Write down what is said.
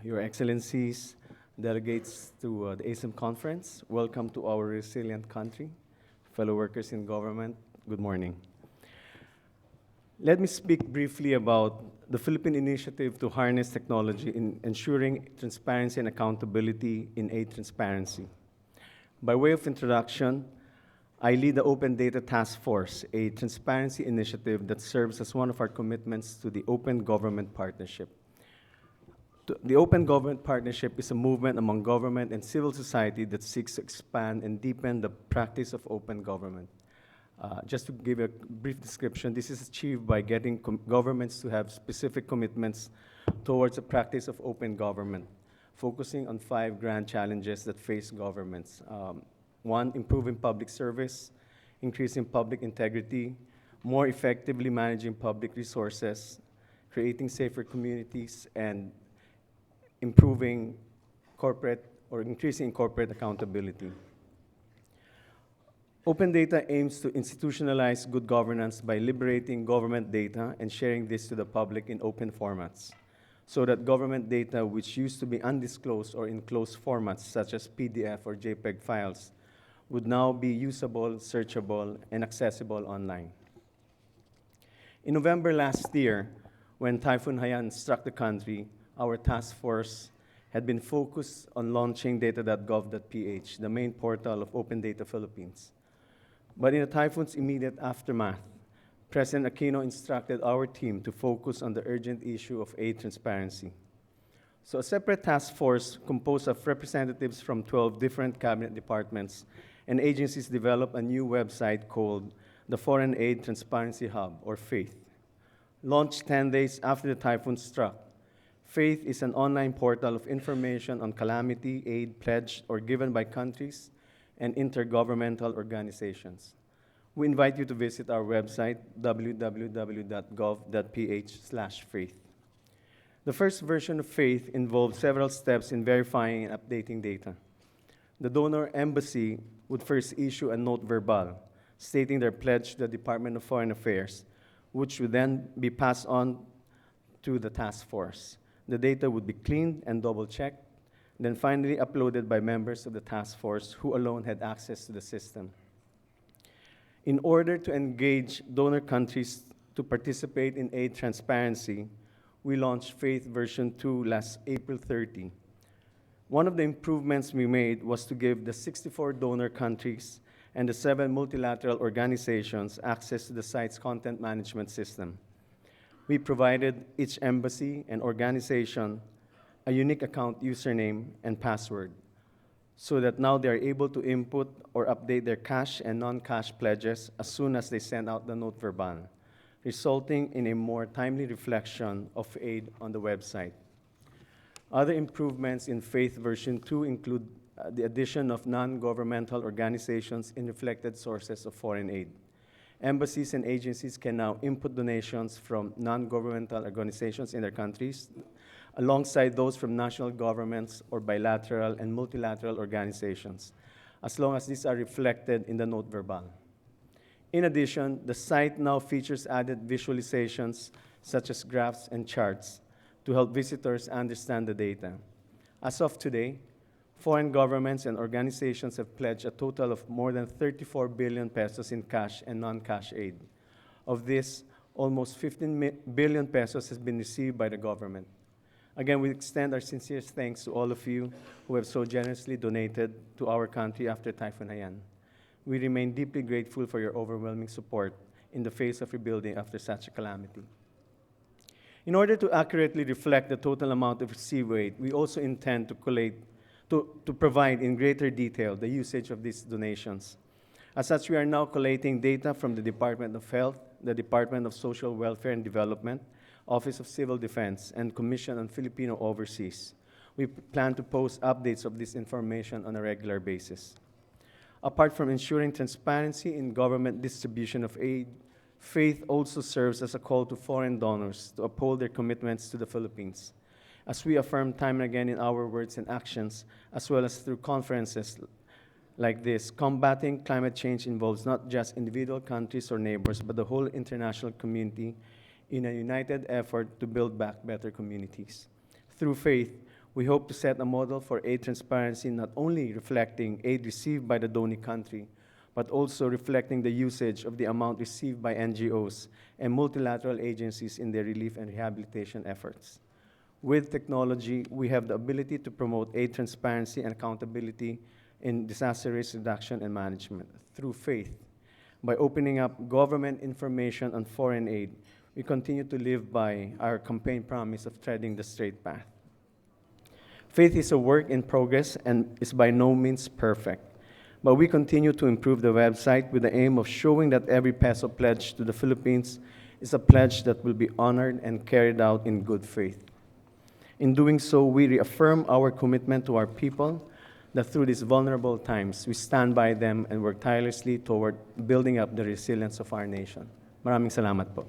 Your Excellencies, delegates to the ASEM conference, welcome to our resilient country. Fellow workers in government, good morning. Let me speak briefly about the Philippine initiative to harness technology in ensuring transparency and accountability in aid transparency. By way of introduction, I lead the Open Data Task Force, a transparency initiative that serves as one of our commitments to the Open Government Partnership. The Open Government Partnership is a movement among government and civil society that seeks to expand and deepen the practice of open government. Just to give a brief description, this is achieved by getting governments to have specific commitments towards the practice of open government, focusing on 5 grand challenges that face governments. 1, improving public service, increasing public integrity, more effectively managing public resources, creating safer communities, and improving corporate or increasing corporate accountability. Open data aims to institutionalize good governance by liberating government data and sharing this to the public in open formats, so that government data which used to be undisclosed or in closed formats such as PDF or JPEG files would now be usable, searchable, and accessible online. In November last year, when Typhoon Haiyan struck the country, our task force had been focused on launching data.gov.ph, the main portal of Open Data Philippines. But in the typhoon's immediate aftermath, President Aquino instructed our team to focus on the urgent issue of aid transparency. So a separate task force composed of representatives from 12 different cabinet departments and agencies developed a new website called the Foreign Aid Transparency Hub, or FAITH. Launched 10 days after the typhoon struck, FAITH is an online portal of information on calamity aid pledged or given by countries and intergovernmental organizations. We invite you to visit our website, www.gov.ph/faith. The first version of FAITH involved several steps in verifying and updating data. The donor embassy would first issue a note verbal stating their pledge to the Department of Foreign Affairs, which would then be passed on to the task force. The data would be cleaned and double-checked, then finally uploaded by members of the task force who alone had access to the system. In order to engage donor countries to participate in aid transparency, we launched FAITH version 2 last April 30. One of the improvements we made was to give the 64 donor countries and the 7 multilateral organizations access to the site's content management system. We provided each embassy and organization a unique account username and password, so that now they are able to input or update their cash and non-cash pledges as soon as they send out the note verbal, resulting in a more timely reflection of aid on the website. Other improvements in FAITH version 2 include the addition of non-governmental organizations in reflected sources of foreign aid. Embassies and agencies can now input donations from non-governmental organizations in their countries, alongside those from national governments or bilateral and multilateral organizations, as long as these are reflected in the note verbal. In addition, the site now features added visualizations such as graphs and charts to help visitors understand the data. As of today, foreign governments and organizations have pledged a total of more than 34 billion pesos in cash and non-cash aid. Of this, almost 15 billion pesos has been received by the government. Again, we extend our sincerest thanks to all of you who have so generously donated to our country after Typhoon Haiyan. We remain deeply grateful for your overwhelming support in the face of rebuilding after such a calamity. In order to accurately reflect the total amount of received aid, we also intend to provide in greater detail the usage of these donations. As such, we are now collating data from the Department of Health, the Department of Social Welfare and Development, Office of Civil Defense, and Commission on Filipino Overseas. We plan to post updates of this information on a regular basis. Apart from ensuring transparency in government distribution of aid, FAITH also serves as a call to foreign donors to uphold their commitments to the Philippines. As we affirm time and again in our words and actions, as well as through conferences like this, combating climate change involves not just individual countries or neighbors, but the whole international community in a united effort to build back better communities. Through FAITH, We hope to set a model for aid transparency, not only reflecting aid received by the donee country, but also reflecting the usage of the amount received by NGOs and multilateral agencies in their relief and rehabilitation efforts. With technology, we have the ability to promote aid transparency and accountability in disaster risk reduction and management through faith. By opening up government information on foreign aid, we continue to live by our campaign promise of treading the straight path. Faith is a work in progress and is by no means perfect, but we continue to improve the website with the aim of showing that every peso pledged to the Philippines is a pledge that will be honored and carried out in good faith. In doing so, we reaffirm our commitment to our people that through these vulnerable times, we stand by them and work tirelessly toward building up the resilience of our nation. Maraming salamat po.